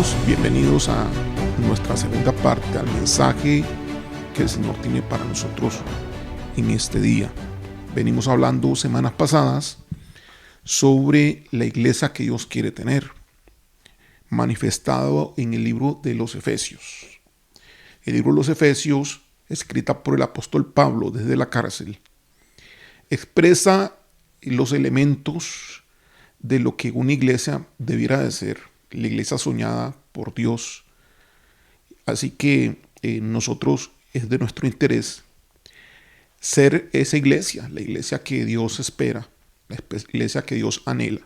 hermanos, bienvenidos a nuestra segunda parte, al mensaje que el Señor tiene para nosotros en este día. Venimos hablando semanas pasadas sobre la iglesia que Dios quiere tener, manifestado en el libro de los Efesios. El libro de los Efesios, escrita por el apóstol Pablo desde la cárcel, expresa los elementos de lo que una iglesia debiera de ser, la iglesia soñada por Dios. Así que nosotros es de nuestro interés ser esa iglesia, la iglesia que Dios espera, la iglesia que Dios anhela.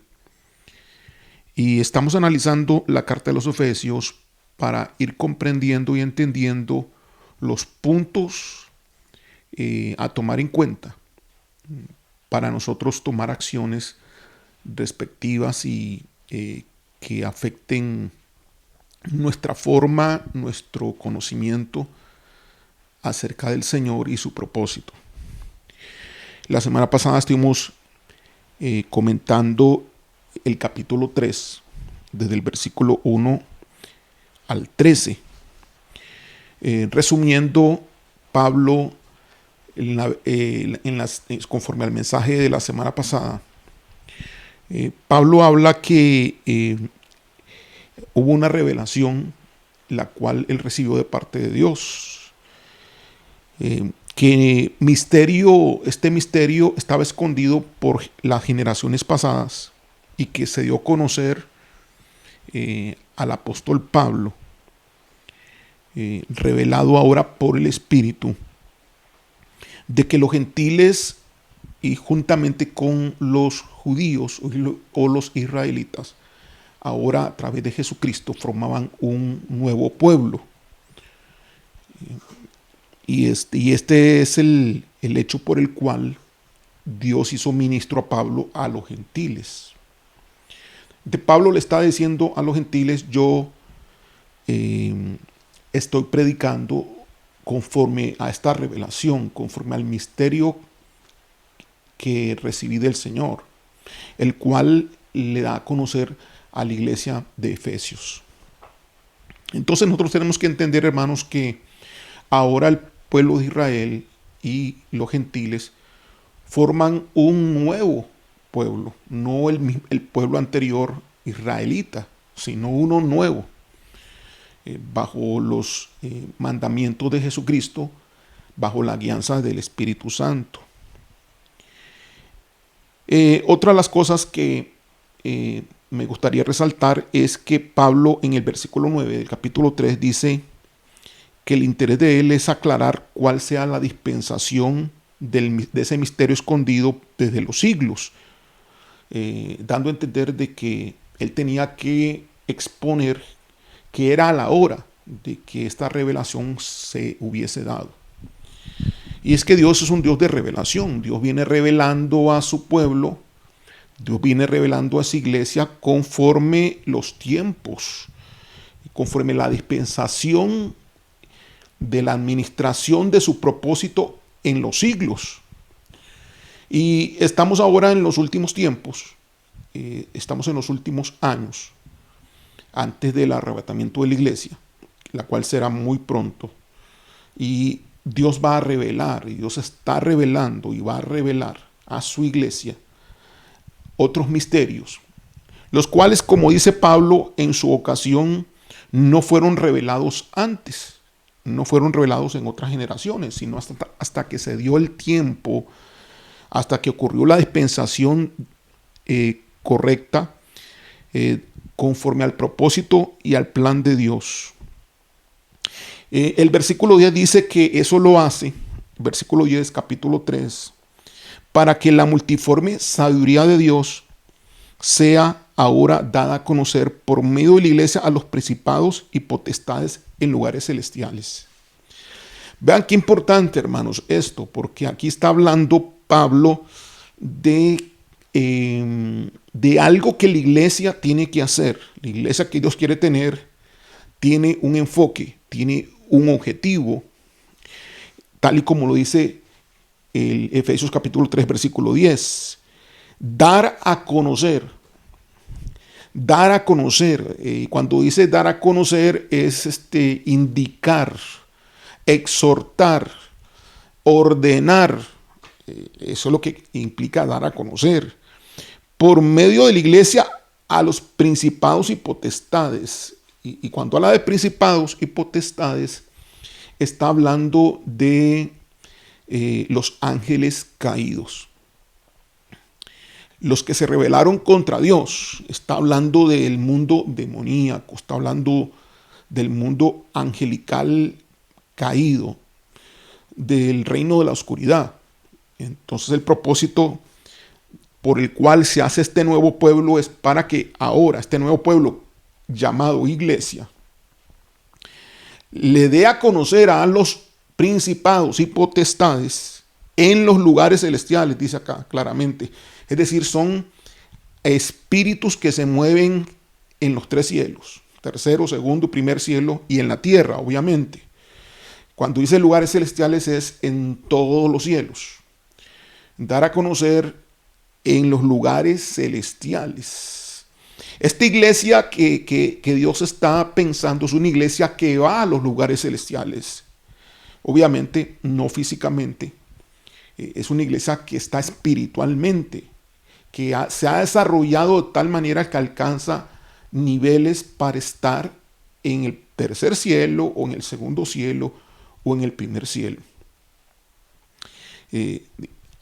Y estamos analizando la carta de los Efesios para ir comprendiendo y entendiendo los puntos a tomar en cuenta para nosotros tomar acciones respectivas y que afecten nuestra forma, nuestro conocimiento acerca del Señor y su propósito. La semana pasada estuvimos comentando el capítulo 3, desde el versículo 1 al 13. Resumiendo, Pablo, conforme al mensaje de la semana pasada, Pablo habla que hubo una revelación la cual él recibió de parte de Dios, que este misterio estaba escondido por las generaciones pasadas y que se dio a conocer al apóstol Pablo, revelado ahora por el Espíritu, de que los gentiles y juntamente con los judíos o los israelitas, ahora a través de Jesucristo formaban un nuevo pueblo. Y este es el hecho por el cual Dios hizo ministro a Pablo a los gentiles. Pablo le está diciendo a los gentiles: yo estoy predicando conforme a esta revelación, conforme al misterio que recibí del Señor, el cual le da a conocer a la iglesia de Efesios. Entonces nosotros tenemos que entender, hermanos, que ahora el pueblo de Israel y los gentiles forman un nuevo pueblo, no el pueblo anterior israelita, sino uno nuevo, bajo los mandamientos de Jesucristo, bajo la guianza del Espíritu Santo. Otra de las cosas que me gustaría resaltar es que Pablo en el versículo 9 del capítulo 3 dice que el interés de él es aclarar cuál sea la dispensación de ese misterio escondido desde los siglos, dando a entender de que él tenía que exponer que era a la hora de que esta revelación se hubiese dado. Y es que Dios es un Dios de revelación. Dios viene revelando a su pueblo, Dios viene revelando a su iglesia conforme los tiempos, conforme la dispensación de la administración de su propósito en los siglos. Y estamos ahora en los últimos tiempos, estamos en los últimos años, antes del arrebatamiento de la iglesia, la cual será muy pronto. Y Dios va a revelar, y Dios está revelando y va a revelar a su iglesia otros misterios, los cuales, como dice Pablo en su ocasión, no fueron revelados antes, no fueron revelados en otras generaciones, sino hasta que se dio el tiempo, hasta que ocurrió la dispensación correcta, conforme al propósito y al plan de Dios. El versículo 10 dice que eso lo hace, versículo 10, capítulo 3, para que la multiforme sabiduría de Dios sea ahora dada a conocer por medio de la iglesia a los principados y potestades en lugares celestiales. Vean qué importante, hermanos, esto, porque aquí está hablando Pablo de algo que la iglesia tiene que hacer. La iglesia que Dios quiere tener tiene un enfoque, tiene un objetivo, tal y como lo dice el Efesios capítulo 3, versículo 10. Dar a conocer Dar a conocer, cuando dice dar a conocer es indicar, exhortar, ordenar. Eso es lo que implica dar a conocer. Por medio de la iglesia a los principados y potestades. Y cuando habla de principados y potestades, está hablando de los ángeles caídos. Los que se rebelaron contra Dios. Está hablando del mundo demoníaco, está hablando del mundo angelical caído, del reino de la oscuridad. Entonces el propósito por el cual se hace este nuevo pueblo es para que ahora este nuevo pueblo llamado iglesia le dé a conocer a los principados y potestades en los lugares celestiales, dice acá claramente. Es decir, son espíritus que se mueven en los tres cielos, tercero, segundo, primer cielo, y en la tierra, obviamente. Cuando dice lugares celestiales es en todos los cielos. Dar a conocer en los lugares celestiales. Esta iglesia que Dios está pensando es una iglesia que va a los lugares celestiales. Obviamente, no físicamente. Es una iglesia que está espiritualmente, que se ha desarrollado de tal manera que alcanza niveles para estar en el tercer cielo o en el segundo cielo o en el primer cielo.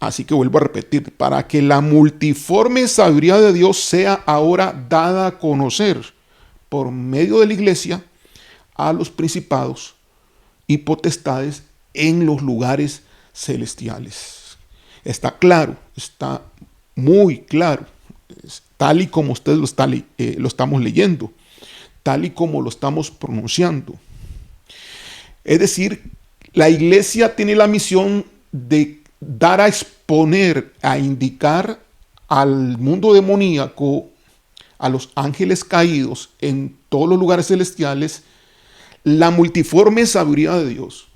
Así que vuelvo a repetir, para que la multiforme sabiduría de Dios sea ahora dada a conocer por medio de la iglesia a los principados y potestades en los lugares celestiales. Está claro, está muy claro, tal y como ustedes lo estamos leyendo, tal y como lo estamos pronunciando. Es decir, la iglesia tiene la misión de dar a exponer, a indicar al mundo demoníaco, a los ángeles caídos en todos los lugares celestiales, la multiforme sabiduría de Dios.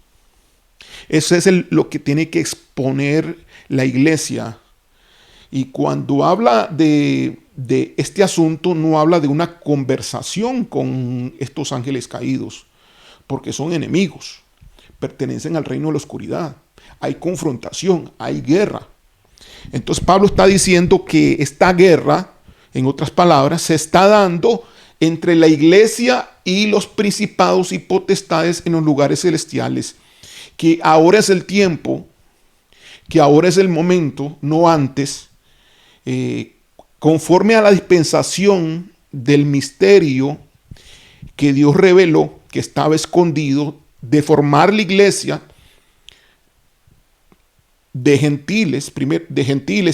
Eso es lo que tiene que exponer la iglesia. Y cuando habla de este asunto, no habla de una conversación con estos ángeles caídos, porque son enemigos, pertenecen al reino de la oscuridad. Hay confrontación, hay guerra. Entonces Pablo está diciendo que esta guerra, en otras palabras, se está dando entre la iglesia y los principados y potestades en los lugares celestiales, que ahora es el tiempo, que ahora es el momento, no antes, conforme a la dispensación del misterio que Dios reveló, que estaba escondido, de formar la iglesia de gentiles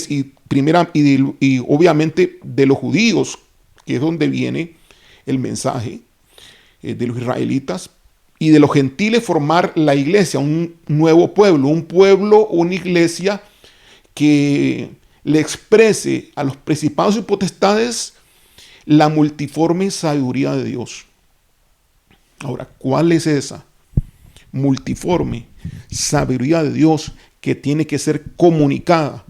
y obviamente de los judíos, que es donde viene el mensaje de los israelitas, y de los gentiles formar la iglesia, un nuevo pueblo, una iglesia que le exprese a los principados y potestades la multiforme sabiduría de Dios. Ahora, ¿cuál es esa multiforme sabiduría de Dios que tiene que ser comunicada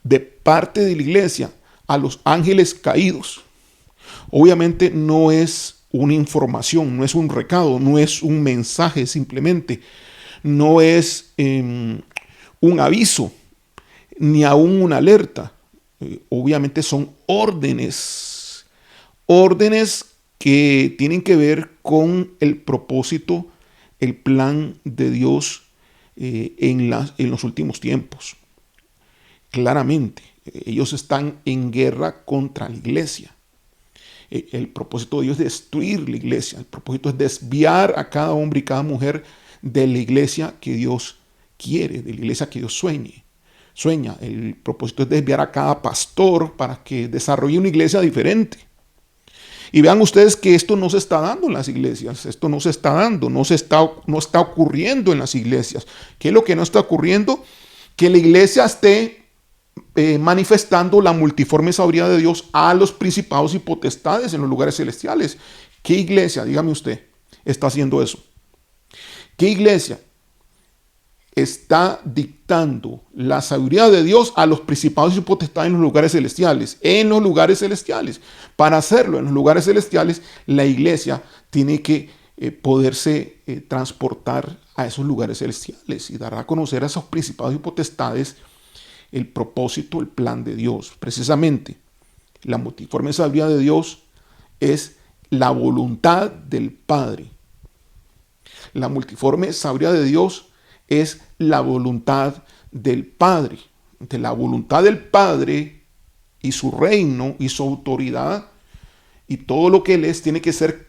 de parte de la iglesia a los ángeles caídos? Obviamente no es una información, no es un recado, no es un mensaje simplemente, no es un aviso, ni aún una alerta. Obviamente son órdenes que tienen que ver con el propósito, el plan de Dios en los últimos tiempos. Claramente, ellos están en guerra contra la iglesia. El propósito de Dios es destruir la iglesia. El propósito es desviar a cada hombre y cada mujer de la iglesia que Dios quiere, de la iglesia que Dios sueña. El propósito es desviar a cada pastor para que desarrolle una iglesia diferente. Y vean ustedes que esto no se está dando en las iglesias, esto no se está dando, no está ocurriendo en las iglesias. ¿Qué es lo que no está ocurriendo? Que la iglesia esté manifestando la multiforme sabiduría de Dios a los principados y potestades en los lugares celestiales. ¿Qué iglesia, dígame usted, está haciendo eso? ¿Qué iglesia está dictando la sabiduría de Dios a los principados y potestades en los lugares celestiales. En los lugares celestiales. Para hacerlo en los lugares celestiales, la iglesia tiene que poderse transportar a esos lugares celestiales y dar a conocer a esos principados y potestades el propósito, el plan de Dios. Precisamente, la multiforme sabiduría de Dios es la voluntad del Padre. La multiforme sabiduría de Dios es la voluntad del Padre. De la voluntad del Padre y su reino y su autoridad y todo lo que Él es tiene que ser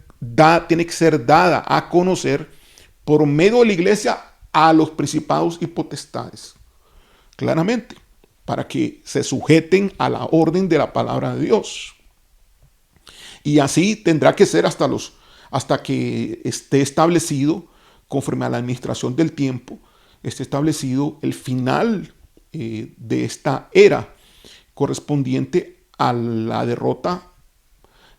dada a conocer por medio de la iglesia a los principados y potestades. Claramente, para que se sujeten a la orden de la palabra de Dios. Y así tendrá que ser hasta que esté establecido, conforme a la administración del tiempo, esté establecido el final de esta era correspondiente a la derrota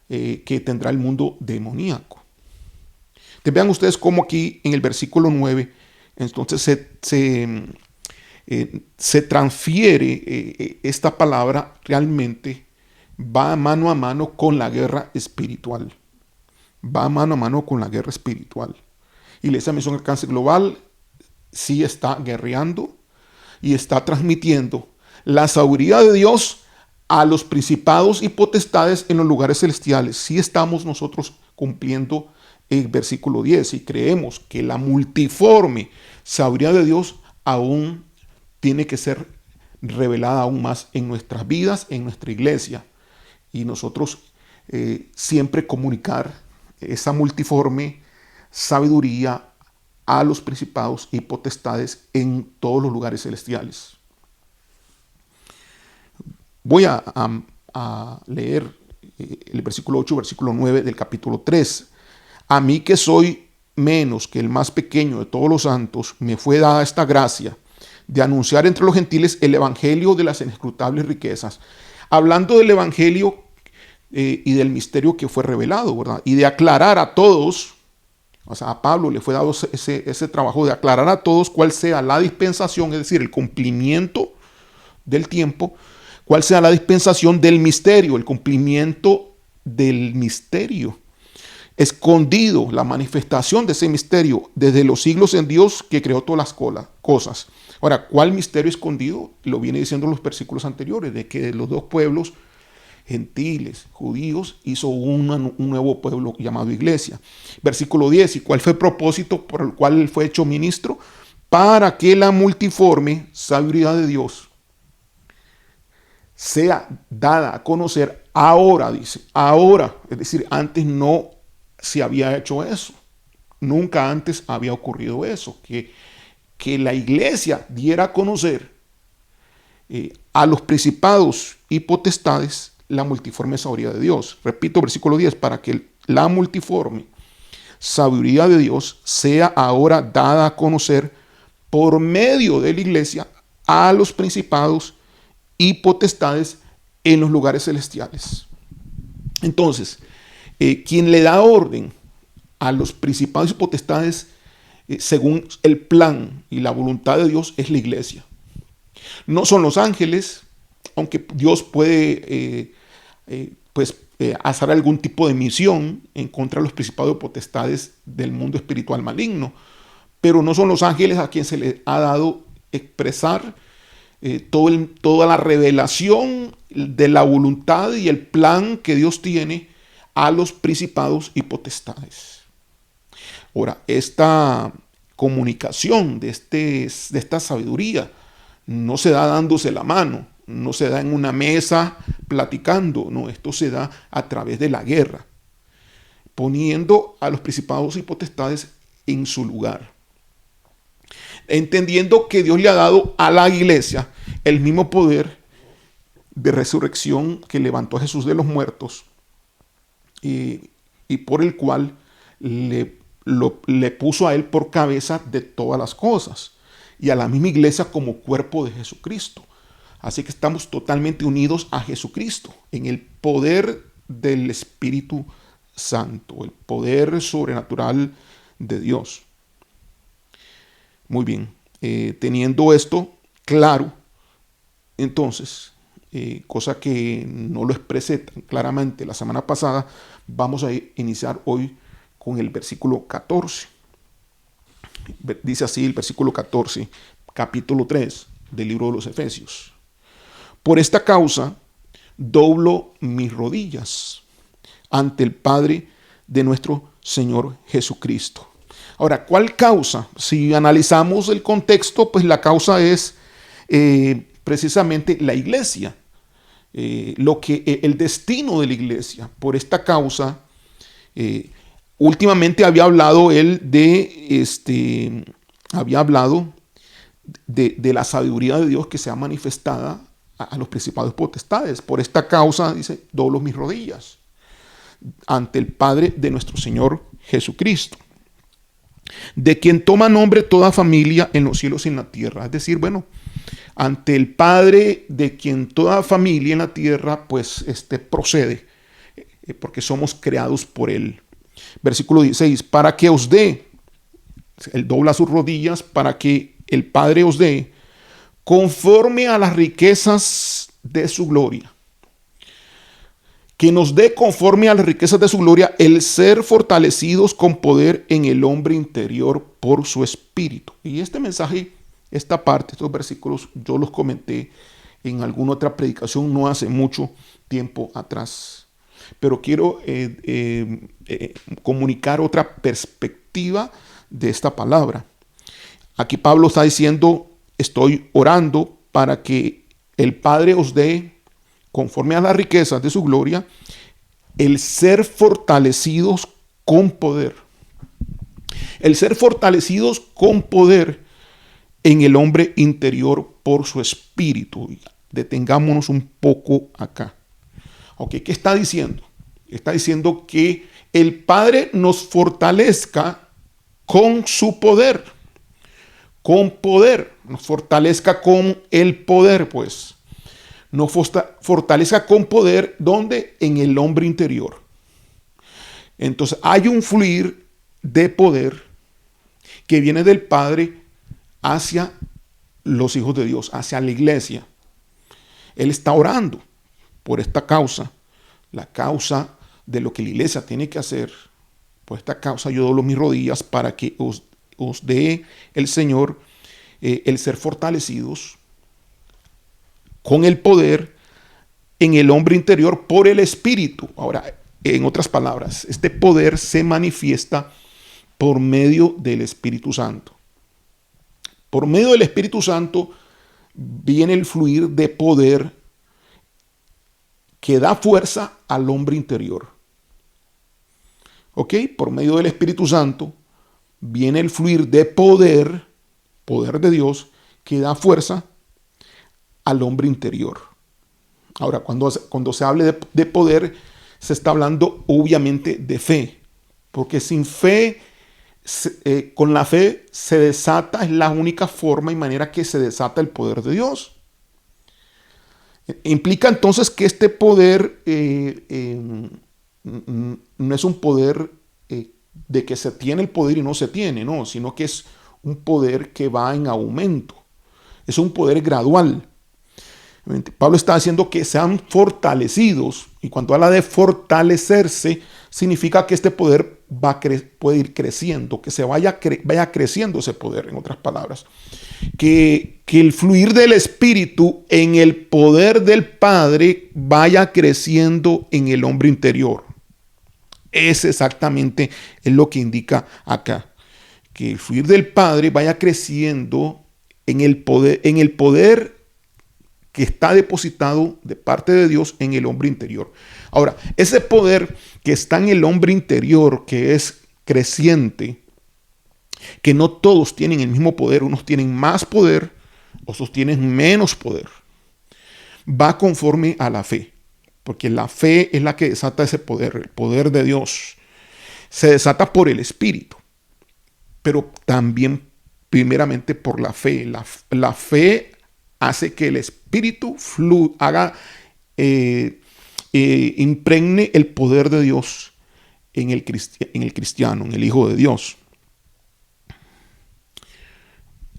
que tendrá el mundo demoníaco. Entonces, vean ustedes cómo aquí en el versículo 9, entonces se transfiere esta palabra, realmente va mano a mano con la guerra espiritual. Va mano a mano con la guerra espiritual. Iglesia Misión Alcance Global sí está guerreando y está transmitiendo la sabiduría de Dios a los principados y potestades en los lugares celestiales. Sí estamos nosotros cumpliendo el versículo 10 y creemos que la multiforme sabiduría de Dios aún tiene que ser revelada aún más en nuestras vidas, en nuestra iglesia. Y nosotros siempre comunicar esa multiforme sabiduría a los principados y potestades en todos los lugares celestiales. Voy a leer el versículo 8, versículo 9 del capítulo 3. A mí que soy menos que el más pequeño de todos los santos, me fue dada esta gracia de anunciar entre los gentiles el evangelio de las inescrutables riquezas. Hablando del evangelio y del misterio que fue revelado, ¿verdad? Y de aclarar a todos, o sea, a Pablo le fue dado ese trabajo de aclarar a todos cuál sea la dispensación, es decir, el cumplimiento del tiempo, cuál sea la dispensación del misterio, el cumplimiento del misterio escondido, la manifestación de ese misterio desde los siglos en Dios que creó todas las cosas. Ahora, ¿cuál misterio escondido? Lo viene diciendo en los versículos anteriores, de que de los dos pueblos, gentiles, judíos, hizo un nuevo pueblo llamado iglesia. Versículo 10, ¿y cuál fue el propósito por el cual él fue hecho ministro? Para que la multiforme sabiduría de Dios sea dada a conocer ahora, dice, ahora, es decir, antes no se había hecho eso. Nunca antes había ocurrido eso, que la iglesia diera a conocer a los principados y potestades la multiforme sabiduría de Dios. Repito, versículo 10, para que la multiforme sabiduría de Dios sea ahora dada a conocer por medio de la iglesia a los principados y potestades en los lugares celestiales. Entonces, quien le da orden a los principados y potestades según el plan y la voluntad de Dios es la iglesia. No son los ángeles, aunque Dios puede hacer algún tipo de misión en contra de los principados y potestades del mundo espiritual maligno, pero no son los ángeles a quien se le ha dado expresar toda la revelación de la voluntad y el plan que Dios tiene a los principados y potestades. Ahora, esta comunicación de esta sabiduría no se da dándose la mano, no se da en una mesa platicando, no, esto se da a través de la guerra, poniendo a los principados y potestades en su lugar. Entendiendo que Dios le ha dado a la iglesia el mismo poder de resurrección que levantó a Jesús de los muertos y por el cual le puso a él por cabeza de todas las cosas y a la misma iglesia como cuerpo de Jesucristo. Así que estamos totalmente unidos a Jesucristo en el poder del Espíritu Santo, el poder sobrenatural de Dios. Muy bien. Teniendo esto claro, entonces, cosa que no lo expresé tan claramente la semana pasada, vamos a iniciar hoy con el versículo 14. Dice así el versículo 14, capítulo 3 del libro de los Efesios. Por esta causa doblo mis rodillas ante el Padre de nuestro Señor Jesucristo. Ahora, ¿cuál causa? Si analizamos el contexto, pues la causa es precisamente la iglesia, el destino de la iglesia. Por esta causa, últimamente había hablado él de la sabiduría de Dios que se ha manifestada a los principados y potestades. Por esta causa, dice, doblo mis rodillas ante el Padre de nuestro Señor Jesucristo, de quien toma nombre toda familia en los cielos y en la tierra. Es decir, bueno, ante el Padre de quien toda familia en la tierra pues procede, porque somos creados por Él. Versículo 16, para que os dé, Él dobla sus rodillas para que el Padre os dé, conforme a las riquezas de su gloria. Que nos dé conforme a las riquezas de su gloria el ser fortalecidos con poder en el hombre interior por su espíritu. Y este mensaje, esta parte, estos versículos, yo los comenté en alguna otra predicación no hace mucho tiempo atrás. Pero quiero comunicar otra perspectiva de esta palabra. Aquí Pablo está diciendo, estoy orando para que el Padre os dé, conforme a las riquezas de su gloria, el ser fortalecidos con poder. El ser fortalecidos con poder en el hombre interior por su espíritu. Detengámonos un poco acá. Ok, ¿qué está diciendo? Está diciendo que el Padre nos fortalezca con su poder. Con poder. Nos fortalezca con el poder, pues. Nos fortalezca con poder, ¿dónde? En el hombre interior. Entonces hay un fluir de poder que viene del Padre hacia los hijos de Dios, hacia la iglesia. Él está orando por esta causa, la causa de lo que la iglesia tiene que hacer. Por esta causa yo doblo mis rodillas para que os dé el Señor el ser fortalecidos con el poder en el hombre interior por el Espíritu. Ahora, en otras palabras, este poder se manifiesta por medio del Espíritu Santo. Por medio del Espíritu Santo viene el fluir de poder que da fuerza al hombre interior. ¿Ok? Por medio del Espíritu Santo viene el fluir de poder de Dios, que da fuerza al hombre interior. Ahora, cuando se hable de poder, se está hablando obviamente de fe, porque sin fe, con la fe se desata, es la única forma y manera que se desata el poder de Dios. Implica entonces que este poder no es un poder de que se tiene el poder y no se tiene, no, sino que es un poder que va en aumento. Es un poder gradual. Pablo está diciendo que sean fortalecidos, y cuando habla de fortalecerse, significa que este poder puede ir creciendo, que se vaya creciendo ese poder, en otras palabras. Que el fluir del Espíritu en el poder del Padre vaya creciendo en el hombre interior. Es exactamente lo que indica acá. Que el fluir del Padre vaya creciendo en el poder que está depositado de parte de Dios en el hombre interior. Ahora, ese poder que está en el hombre interior, que es creciente, que no todos tienen el mismo poder, unos tienen más poder, otros tienen menos poder, va conforme a la fe, porque la fe es la que desata ese poder, el poder de Dios. Se desata por el Espíritu, pero también primeramente por la fe. La fe hace que el Espíritu impregne el poder de Dios en el cristiano, en el Hijo de Dios.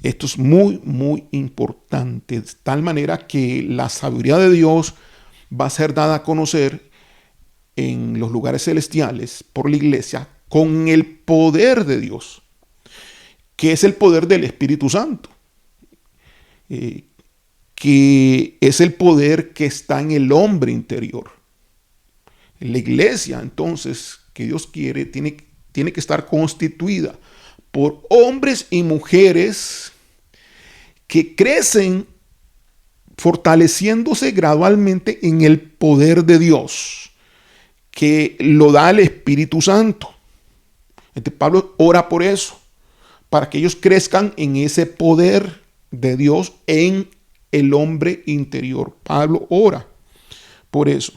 Esto es muy, muy importante, de tal manera que la sabiduría de Dios va a ser dada a conocer en los lugares celestiales por la iglesia con el poder de Dios, que es el poder del Espíritu Santo, eh, que es el poder que está en el hombre interior. La iglesia, entonces, que Dios quiere, tiene que estar constituida por hombres y mujeres que crecen fortaleciéndose gradualmente en el poder de Dios, que lo da el Espíritu Santo. Entonces Pablo ora por eso, para que ellos crezcan en ese poder de Dios en el hombre interior. Pablo ora por eso.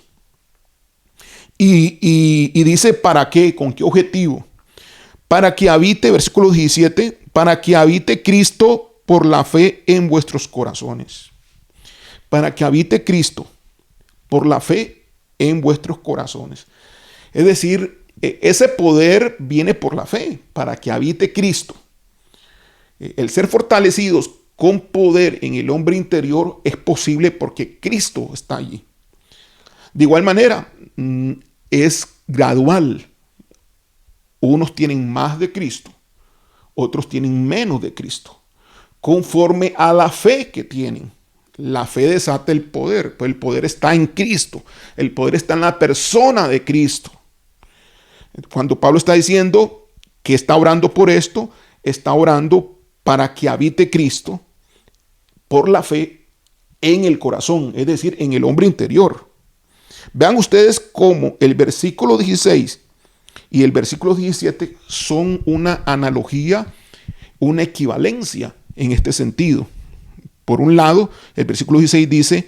Y dice, ¿para qué? ¿Con qué objetivo? Para que habite, versículo 17, para que habite Cristo por la fe en vuestros corazones. Para que habite Cristo por la fe en vuestros corazones. Es decir, ese poder viene por la fe, para que habite Cristo. El ser fortalecidos con poder en el hombre interior es posible porque Cristo está allí. De igual manera, es gradual. Unos tienen más de Cristo, otros tienen menos de Cristo, conforme a la fe que tienen. La fe desata el poder, pues el poder está en Cristo, el poder está en la persona de Cristo. Cuando Pablo está diciendo que está orando por esto, está orando para que habite Cristo por la fe en el corazón, es decir, en el hombre interior. Vean ustedes cómo el versículo 16 y el versículo 17 son una analogía, una equivalencia en este sentido. Por un lado, el versículo 16 dice,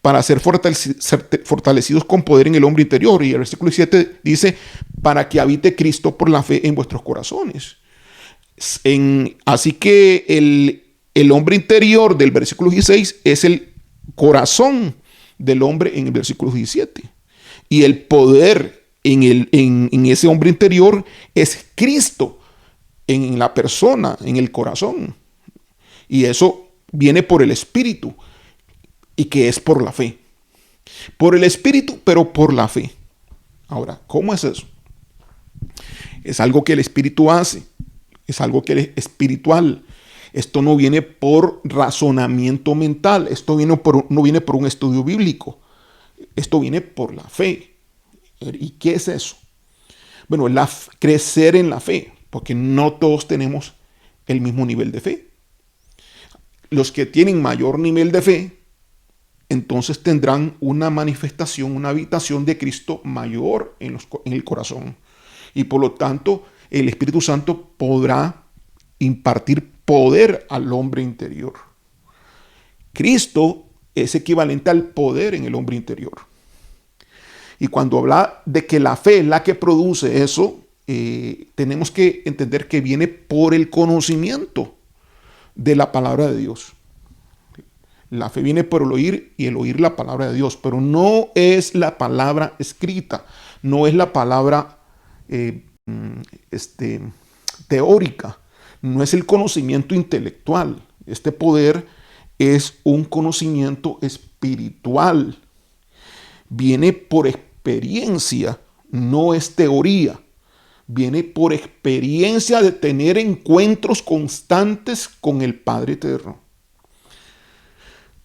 para ser fortalecidos con poder en el hombre interior. Y el versículo 17 dice, para que habite Cristo por la fe en vuestros corazones. Así que el hombre interior del versículo 16 es el corazón del hombre en el versículo 17. Y el poder en ese hombre interior es Cristo en la persona, en el corazón. Y eso viene por el Espíritu y que es por la fe. Por el Espíritu, pero por la fe. Ahora, ¿cómo es eso? Es algo que el Espíritu hace. Es algo que es espiritual. Esto no viene por razonamiento mental. Esto no viene por un estudio bíblico. Esto viene por la fe. ¿Y qué es eso? Bueno, crecer en la fe, porque no todos tenemos el mismo nivel de fe. Los que tienen mayor nivel de fe, entonces tendrán una manifestación, una habitación de Cristo mayor en el corazón. Y por lo tanto, el Espíritu Santo podrá impartir poder al hombre interior. Cristo es equivalente al poder en el hombre interior. Y cuando habla de que la fe es la que produce eso, tenemos que entender que viene por el conocimiento de la palabra de Dios. La fe viene por el oír y el oír la palabra de Dios, pero no es la palabra escrita, no es la palabra teórica, no es el conocimiento intelectual. Este poder es un conocimiento espiritual. Viene por experiencia, no es teoría. Viene por experiencia de tener encuentros constantes con el Padre Eterno.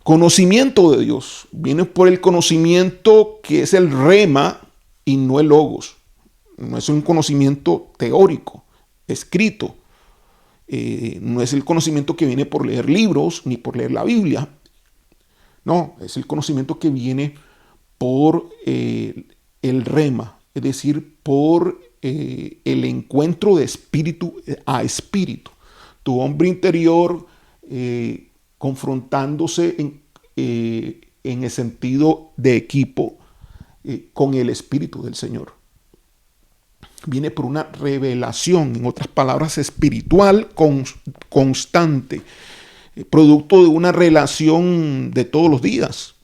Conocimiento de Dios viene por el conocimiento que es el rema y no el logos. No es un conocimiento teórico, escrito. No es el conocimiento que viene por leer libros ni por leer la Biblia. No, es el conocimiento que viene por el rema, es decir, por el encuentro de espíritu a espíritu. Tu hombre interior confrontándose en el sentido de equipo con el Espíritu del Señor. Viene por una revelación, en otras palabras, espiritual constante, producto de una relación de todos los días.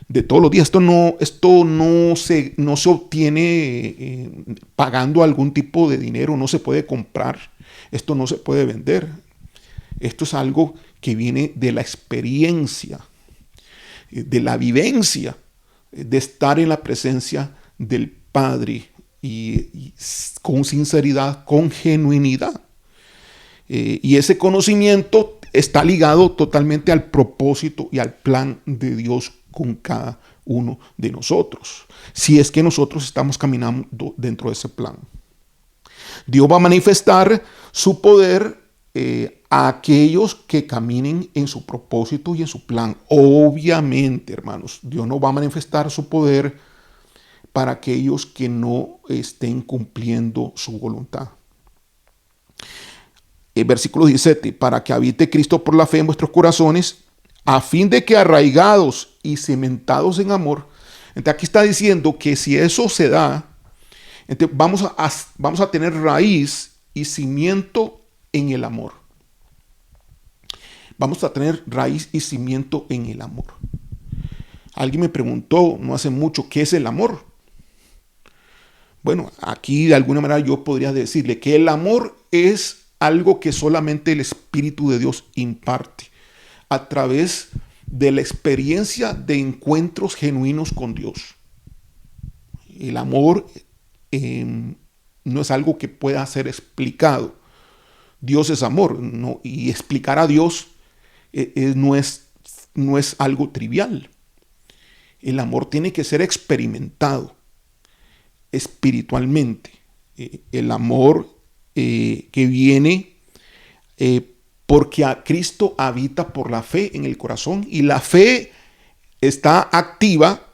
De todos los días. Esto no se obtiene pagando algún tipo de dinero, no se puede comprar, esto no se puede vender. Esto es algo que viene de la experiencia, de la vivencia, de estar en la presencia del Padre y con sinceridad, con genuinidad. Y ese conocimiento está ligado totalmente al propósito y al plan de Dios con cada uno de nosotros. Si es que nosotros estamos caminando dentro de ese plan. Dios va a manifestar su poder a aquellos que caminen en su propósito y en su plan. Obviamente, hermanos, Dios no va a manifestar su poder para aquellos que no estén cumpliendo su voluntad. Versículo 17, para que habite Cristo por la fe en vuestros corazones, a fin de que arraigados y cimentados en amor. Entonces aquí está diciendo que si eso se da, entonces vamos a tener raíz y cimiento en el amor. Vamos a tener raíz y cimiento en el amor. Alguien me preguntó no hace mucho, ¿qué es el amor? Bueno, aquí de alguna manera yo podría decirle que el amor es algo que solamente el Espíritu de Dios imparte a través de la experiencia de encuentros genuinos con Dios. El amor no es algo que pueda ser explicado. Dios es amor, ¿no? Y explicar a Dios no es algo trivial. El amor tiene que ser experimentado espiritualmente. El amor que viene porque a Cristo habita por la fe en el corazón, y la fe está activa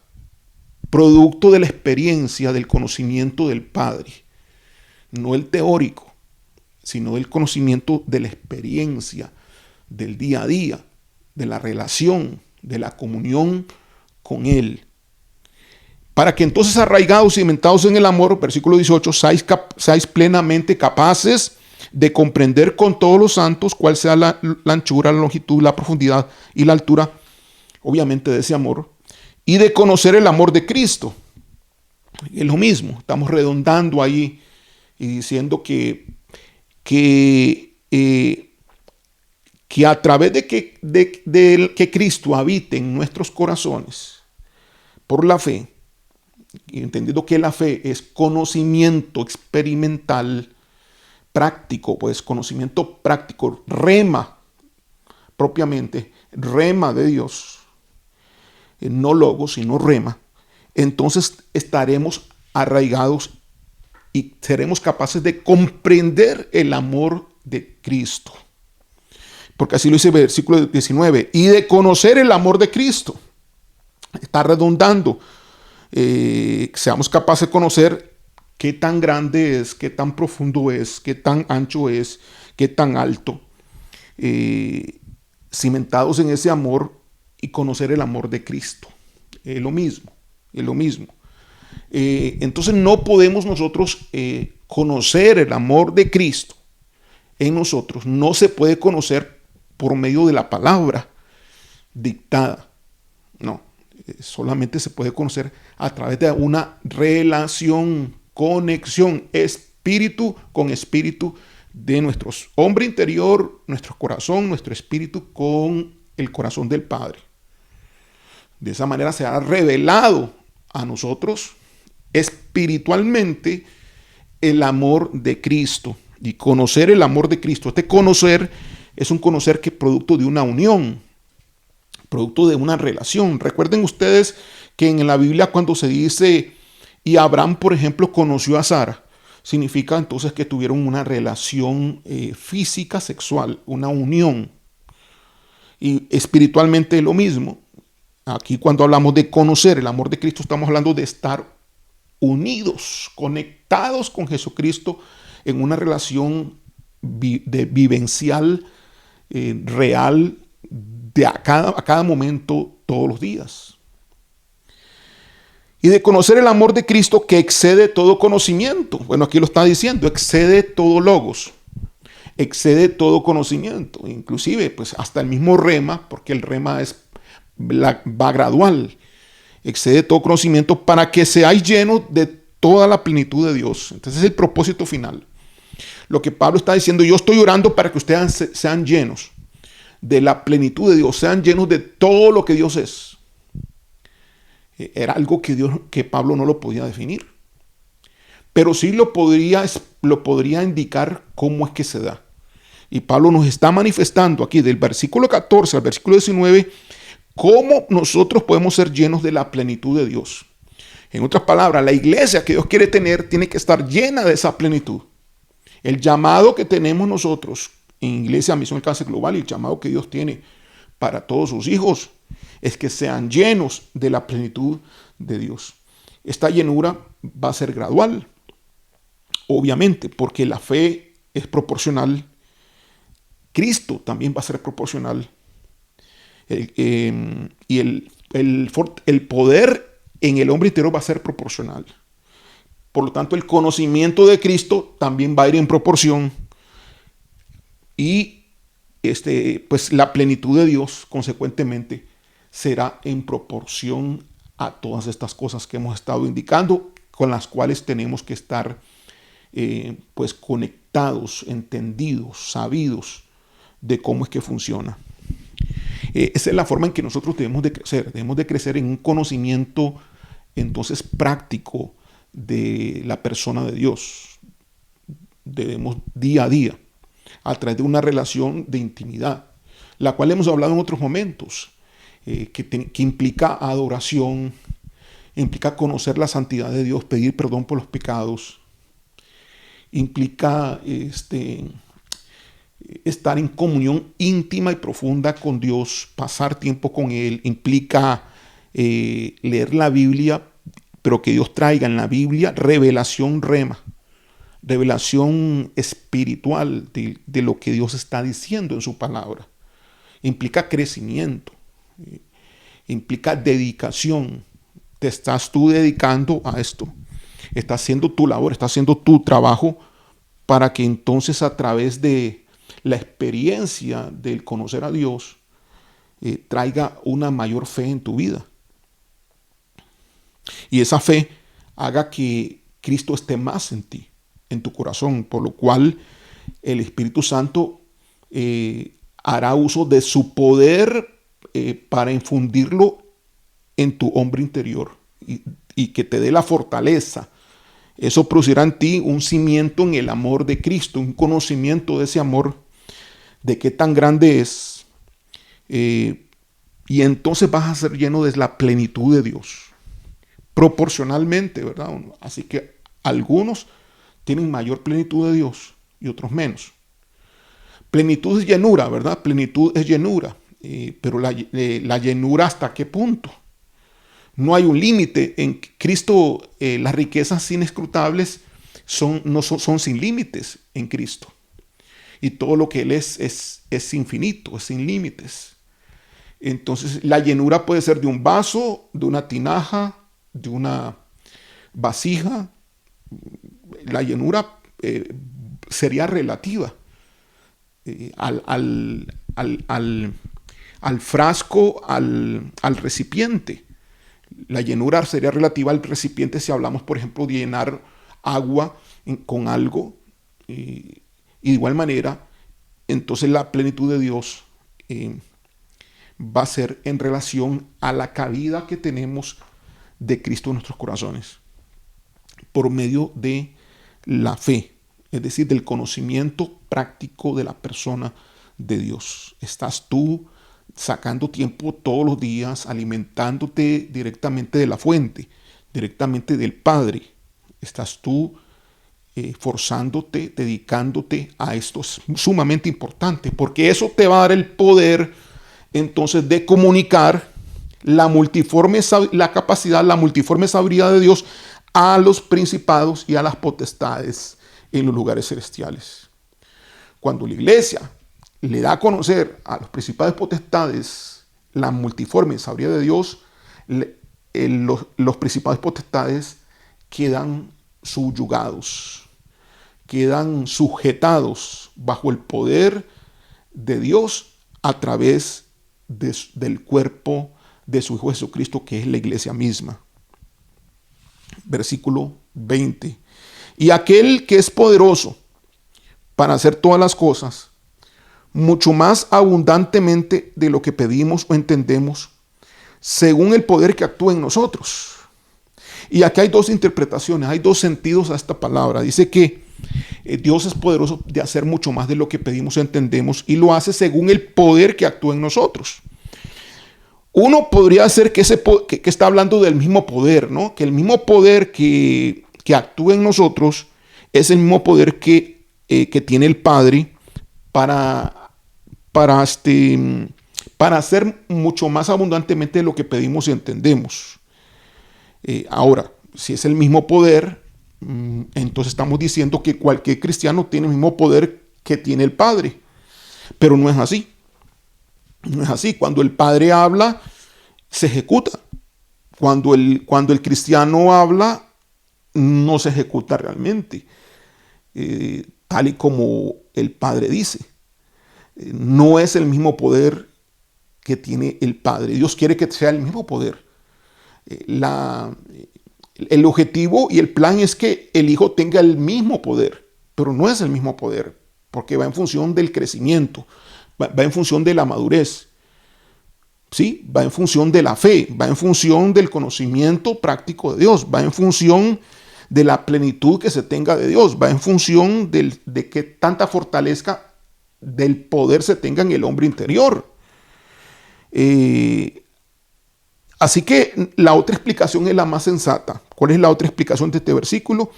producto de la experiencia del conocimiento del Padre, no el teórico, sino el conocimiento de la experiencia del día a día, de la relación, de la comunión con Él. Para que entonces, arraigados y cimentados en el amor, versículo 18, seáis plenamente capaces de comprender con todos los santos cuál sea la anchura, la longitud, la profundidad y la altura, obviamente de ese amor, y de conocer el amor de Cristo. Es lo mismo, estamos redondando ahí y diciendo que a través de que Cristo habite en nuestros corazones por la fe, y entendiendo que la fe es conocimiento experimental, práctico, pues conocimiento práctico, rema propiamente, rema de Dios, no logos, sino rema, entonces estaremos arraigados y seremos capaces de comprender el amor de Cristo. Porque así lo dice el versículo 19, y de conocer el amor de Cristo. Está redundando. Seamos capaces de conocer qué tan grande es, qué tan profundo es, qué tan ancho es, qué tan alto. Cimentados en ese amor y conocer el amor de Cristo. Es lo mismo, es lo mismo. Entonces no podemos nosotros conocer el amor de Cristo en nosotros. No se puede conocer por medio de la palabra dictada. No, solamente se puede conocer a través de una relación, conexión, espíritu con espíritu de nuestro hombre interior, nuestro corazón, nuestro espíritu con el corazón del Padre. De esa manera se ha revelado a nosotros espiritualmente el amor de Cristo y conocer el amor de Cristo. Este conocer es un conocer que es producto de una unión, producto de una relación. Recuerden ustedes que en la Biblia cuando se dice y Abraham, por ejemplo, conoció a Sara, significa entonces que tuvieron una relación física, sexual, una unión. Y espiritualmente lo mismo. Aquí cuando hablamos de conocer el amor de Cristo, estamos hablando de estar unidos, conectados con Jesucristo en una relación vivencial, real, a cada momento, todos los días. Y de conocer el amor de Cristo que excede todo conocimiento. Bueno, aquí lo está diciendo, excede todo logos, excede todo conocimiento. Inclusive, pues hasta el mismo rema, porque el rema va gradual. Excede todo conocimiento para que seáis llenos de toda la plenitud de Dios. Entonces es el propósito final. Lo que Pablo está diciendo, yo estoy orando para que ustedes sean llenos de la plenitud de Dios, sean llenos de todo lo que Dios es. Era algo que Pablo no lo podía definir, pero sí lo podría indicar cómo es que se da. Y Pablo nos está manifestando aquí del versículo 14 al versículo 19 cómo nosotros podemos ser llenos de la plenitud de Dios. En otras palabras, la iglesia que Dios quiere tener tiene que estar llena de esa plenitud. El llamado que tenemos nosotros en Iglesia Misión Alcance Global y el llamado que Dios tiene para todos sus hijos es que sean llenos de la plenitud de Dios. Esta llenura va a ser gradual, obviamente, porque la fe es proporcional. Cristo también va a ser proporcional. Y el poder en el hombre interior va a ser proporcional. Por lo tanto, el conocimiento de Cristo también va a ir en proporción. Y pues la plenitud de Dios, consecuentemente, será en proporción a todas estas cosas que hemos estado indicando, con las cuales tenemos que estar pues conectados, entendidos, sabidos de cómo es que funciona. Esa es la forma en que nosotros debemos de crecer en un conocimiento entonces práctico de la persona de Dios. Debemos día a día, a través de una relación de intimidad, la cual hemos hablado en otros momentos, que implica adoración, implica conocer la santidad de Dios, pedir perdón por los pecados, implica estar en comunión íntima y profunda con Dios, pasar tiempo con Él, implica leer la Biblia, pero que Dios traiga en la Biblia revelación rema, revelación espiritual de lo que Dios está diciendo en su palabra. Implica crecimiento, implica dedicación. Te estás tú dedicando a esto, estás haciendo tu labor, estás haciendo tu trabajo para que entonces a través de la experiencia del conocer a Dios traiga una mayor fe en tu vida. Y esa fe haga que Cristo esté más en ti, en tu corazón, por lo cual el Espíritu Santo hará uso de su poder para infundirlo en tu hombre interior y que te dé la fortaleza. Eso producirá en ti un cimiento en el amor de Cristo, un conocimiento de ese amor, de qué tan grande es. Y entonces vas a ser lleno de la plenitud de Dios, proporcionalmente, ¿verdad? Así que algunos tienen mayor plenitud de Dios y otros menos. Plenitud es llenura, ¿verdad? Plenitud es llenura, pero la llenura ¿hasta qué punto? No hay un límite. En Cristo las riquezas inescrutables son sin límites en Cristo. Y todo lo que Él es infinito, es sin límites. Entonces la llenura puede ser de un vaso, de una tinaja, de una vasija. La llenura sería relativa al frasco, al recipiente. La llenura sería relativa al recipiente si hablamos, por ejemplo, de llenar agua con algo. Y de igual manera, entonces la plenitud de Dios va a ser en relación a la cabida que tenemos de Cristo en nuestros corazones, por medio de la fe, es decir, del conocimiento práctico de la persona de Dios. Estás tú sacando tiempo todos los días, alimentándote directamente de la fuente, directamente del Padre. Estás tú forzándote, dedicándote a esto. Es sumamente importante, porque eso te va a dar el poder entonces de comunicar la capacidad, la multiforme sabiduría de Dios a los principados y a las potestades en los lugares celestiales. Cuando la iglesia le da a conocer a los principados y potestades la multiforme sabiduría de Dios, los principados y potestades quedan subyugados, quedan sujetados bajo el poder de Dios a través del cuerpo de su Hijo Jesucristo, que es la iglesia misma. Versículo 20. Y aquel que es poderoso para hacer todas las cosas, mucho más abundantemente de lo que pedimos o entendemos, según el poder que actúa en nosotros. Y aquí hay dos interpretaciones, hay dos sentidos a esta palabra. Dice que Dios es poderoso de hacer mucho más de lo que pedimos o entendemos, y lo hace según el poder que actúa en nosotros. Uno podría ser que está hablando del mismo poder, ¿no? Que el mismo poder que actúa en nosotros es el mismo poder que tiene el Padre para hacer mucho más abundantemente de lo que pedimos y entendemos. Ahora, si es el mismo poder, entonces estamos diciendo que cualquier cristiano tiene el mismo poder que tiene el Padre. Pero no es así. No es así. Cuando el Padre habla, se ejecuta. Cuando el cristiano habla, no se ejecuta realmente, tal y como el Padre dice. No es el mismo poder que tiene el Padre. Dios quiere que sea el mismo poder. El objetivo y el plan es que el Hijo tenga el mismo poder, pero no es el mismo poder, porque va en función del crecimiento, va en función de la madurez, ¿sí? Va en función de la fe, va en función del conocimiento práctico de Dios, va en función de la plenitud que se tenga de Dios, va en función de que tanta fortaleza del poder se tenga en el hombre interior. Así que la otra explicación es la más sensata. ¿Cuál es la otra explicación de este versículo?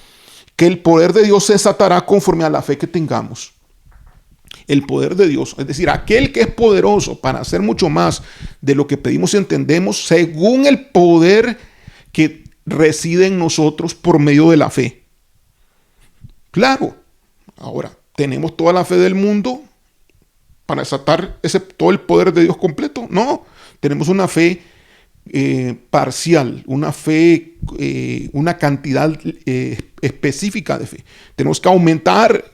Que el poder de Dios se desatará conforme a la fe que tengamos. El poder de Dios, es decir, aquel que es poderoso para hacer mucho más de lo que pedimos y entendemos, según el poder que reside en nosotros por medio de la fe. Claro, ahora tenemos toda la fe del mundo para desatar todo el poder de Dios completo. No, tenemos una fe parcial, una fe, una cantidad específica de fe. Tenemos que aumentar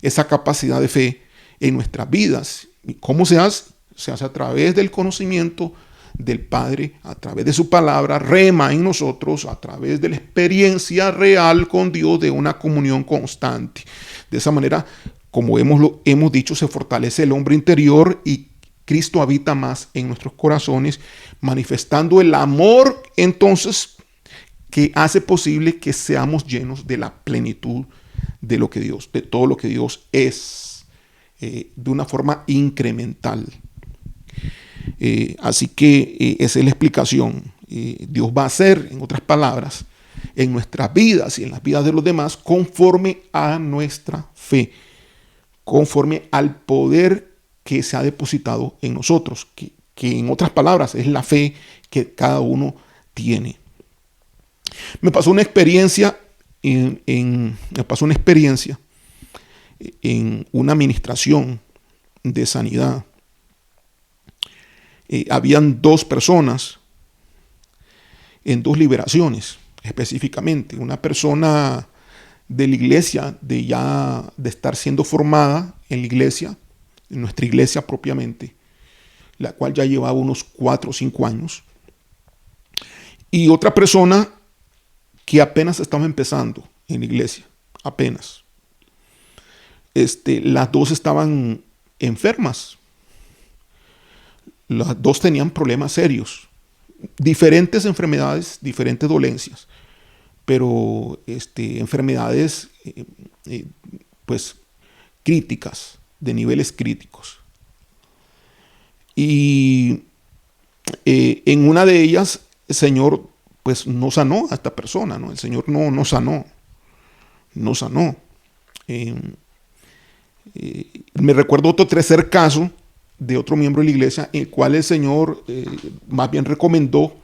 esa capacidad de fe en nuestras vidas. ¿Y cómo se hace? Se hace a través del conocimiento del Padre, a través de su palabra, rema en nosotros, a través de la experiencia real con Dios, de una comunión constante. De esa manera, como hemos dicho, se fortalece el hombre interior y Cristo habita más en nuestros corazones, manifestando el amor entonces que hace posible que seamos llenos de la plenitud de todo lo que Dios es, de una forma incremental. Así que esa es la explicación. Dios va a hacer, en otras palabras, en nuestras vidas y en las vidas de los demás, conforme a nuestra fe, conforme al poder que se ha depositado en nosotros, que en otras palabras es la fe que cada uno tiene. Me pasó una experiencia en una administración de sanidad. Habían dos personas en dos liberaciones específicamente. Una persona de la iglesia, de estar siendo formada en la iglesia, en nuestra iglesia propiamente, la cual ya llevaba unos 4 o 5 años. Y otra persona que apenas estaba empezando en la iglesia, apenas. Las dos estaban enfermas. Las dos tenían problemas serios, diferentes enfermedades, diferentes dolencias, pero enfermedades pues críticas, de niveles críticos. Y en una de ellas el Señor pues no sanó a esta persona, ¿no? El Señor no sanó. Me recuerdo otro tercer caso de otro miembro de la iglesia, en el cual el Señor más bien recomendó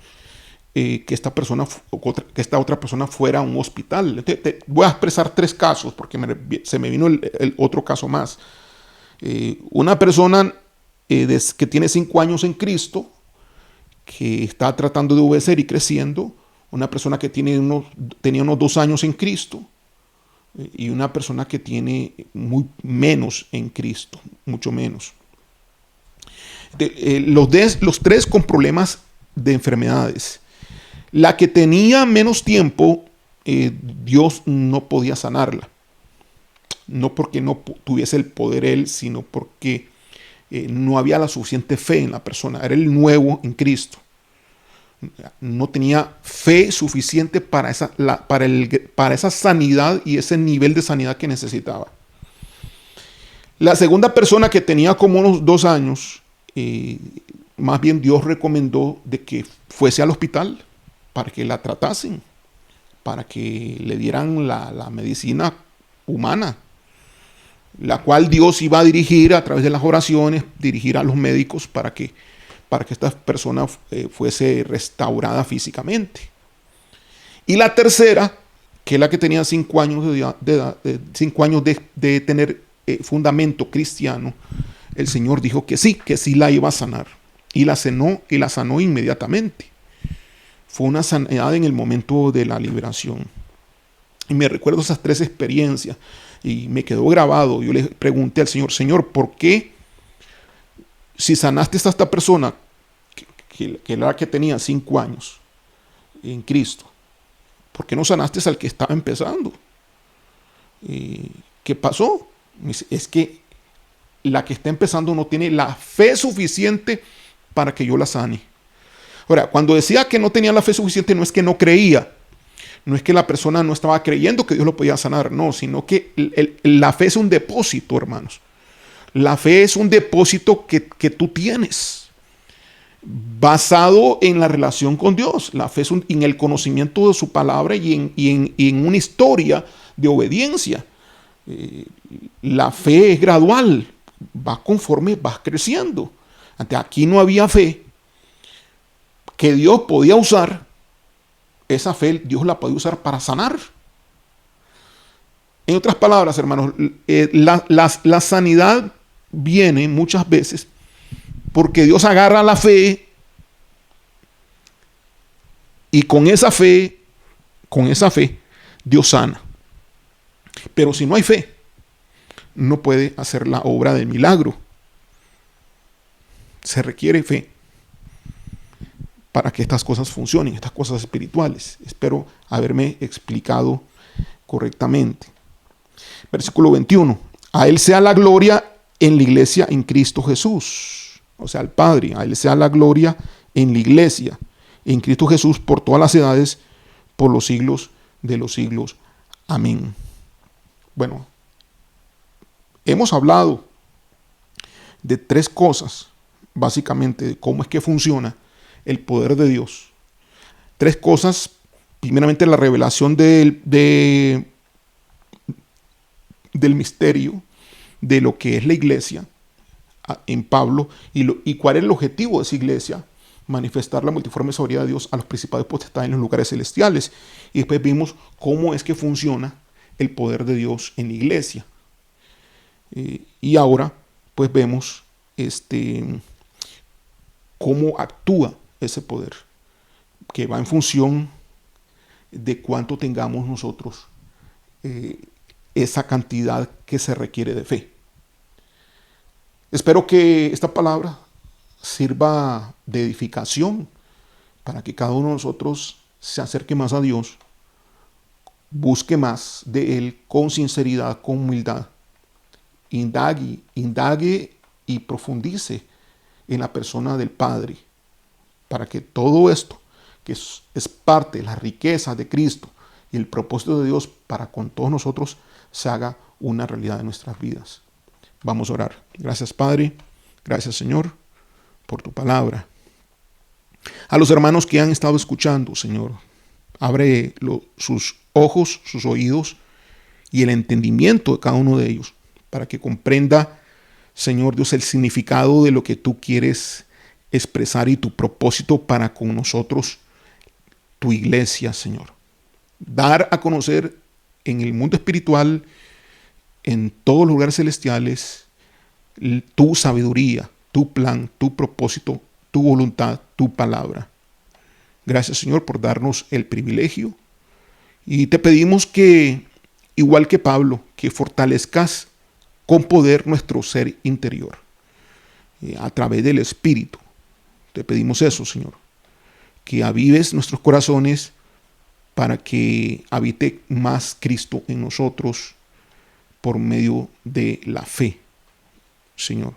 que esta otra persona fuera a un hospital. Voy a expresar 3 casos porque se me vino el otro caso más. Una persona que tiene 5 años en Cristo, que está tratando de obedecer y creciendo. Una persona que tenía unos 2 años en Cristo. Y una persona que tiene muy menos en Cristo, mucho menos. Los 3 con problemas de enfermedades. La que tenía menos tiempo, Dios no podía sanarla. no porque no tuviese el poder él, sino porque no había la suficiente fe en la persona. Era el nuevo en Cristo. No tenía fe suficiente para esa sanidad y ese nivel de sanidad que necesitaba. La segunda persona, que tenía como unos 2 años, más bien Dios recomendó de que fuese al hospital para que la tratasen, para que le dieran la medicina humana, la cual Dios iba a dirigir a través de las oraciones, dirigir a los médicos para que esta persona fuese restaurada físicamente. Y la tercera, que es la que tenía 5 años de edad, 5 años de tener fundamento cristiano, el Señor dijo que sí la iba a sanar. Y la sanó inmediatamente. Fue una sanidad en el momento de la liberación. Y me recuerdo esas 3 experiencias y me quedó grabado. Yo le pregunté al Señor, Señor, ¿por qué si sanaste a esta persona que era la que tenía 5 años en Cristo, por qué no sanaste al que estaba empezando? ¿Qué pasó? Me dice, es que la que está empezando no tiene la fe suficiente para que yo la sane. Ahora, cuando decía que no tenía la fe suficiente, no es que no creía, no es que la persona no estaba creyendo que Dios lo podía sanar, no, sino que la fe es un depósito, hermanos. La fe es un depósito que tú tienes, basado en la relación con Dios. La fe es en el conocimiento de su palabra y en una historia de obediencia. La fe es gradual, va conforme vas creciendo. Aquí no había fe que Dios podía usar. Esa fe Dios la podía usar para sanar. En otras palabras, hermanos, la sanidad viene muchas veces porque Dios agarra la fe y con esa fe, Dios sana. Pero si no hay fe, no puede hacer la obra del milagro. Se requiere fe para que estas cosas funcionen, estas cosas espirituales. Espero haberme explicado correctamente. Versículo 21. A Él sea la gloria en la iglesia en Cristo Jesús. O sea, al Padre. A Él sea la gloria en la iglesia en Cristo Jesús por todas las edades, por los siglos de los siglos. Amén. Bueno, hemos hablado de 3 cosas, básicamente, de cómo es que funciona el poder de Dios. 3 cosas. Primeramente, la revelación del misterio de lo que es la iglesia en Pablo y cuál es el objetivo de esa iglesia: manifestar la multiforme sabiduría de Dios a los principados y potestades en los lugares celestiales. Y después vimos cómo es que funciona el poder de Dios en la iglesia. Y ahora pues vemos cómo actúa ese poder, que va en función de cuánto tengamos nosotros esa cantidad que se requiere de fe. Espero que esta palabra sirva de edificación para que cada uno de nosotros se acerque más a Dios, busque más de Él con sinceridad, con humildad, indague y profundice en la persona del Padre, para que todo esto, que es parte de la riqueza de Cristo y el propósito de Dios para con todos nosotros, se haga una realidad en nuestras vidas. Vamos a orar. Gracias, Padre. Gracias, Señor, por tu palabra. A los hermanos que han estado escuchando, Señor, abre sus ojos, sus oídos y el entendimiento de cada uno de ellos, para que comprenda, Señor Dios, el significado de lo que tú quieres expresar y tu propósito para con nosotros, tu iglesia, Señor. Dar a conocer en el mundo espiritual, en todos los lugares celestiales, tu sabiduría, tu plan, tu propósito, tu voluntad, tu palabra. Gracias, Señor, por darnos el privilegio. Y te pedimos que, igual que Pablo, que fortalezcas con poder nuestro ser interior, a través del Espíritu. Te pedimos eso, Señor, que avives nuestros corazones para que habite más Cristo en nosotros, por medio de la fe, Señor.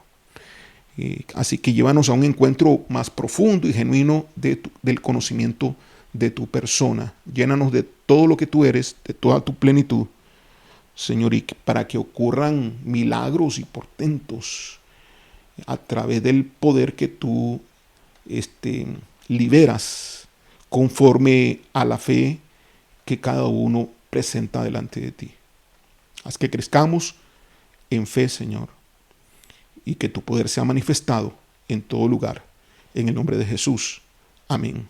Así que llévanos a un encuentro más profundo y genuino del conocimiento de tu persona. Llénanos de todo lo que tú eres, de toda tu plenitud, Señor, y para que ocurran milagros y portentos a través del poder que tú liberas conforme a la fe que cada uno presenta delante de ti. Haz que crezcamos en fe, Señor, y que tu poder sea manifestado en todo lugar. En el nombre de Jesús. Amén.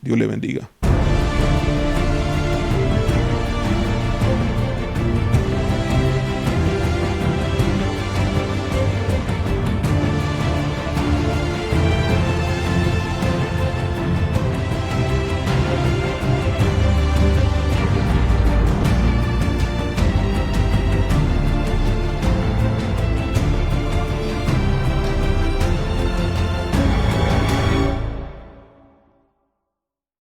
Dios le bendiga.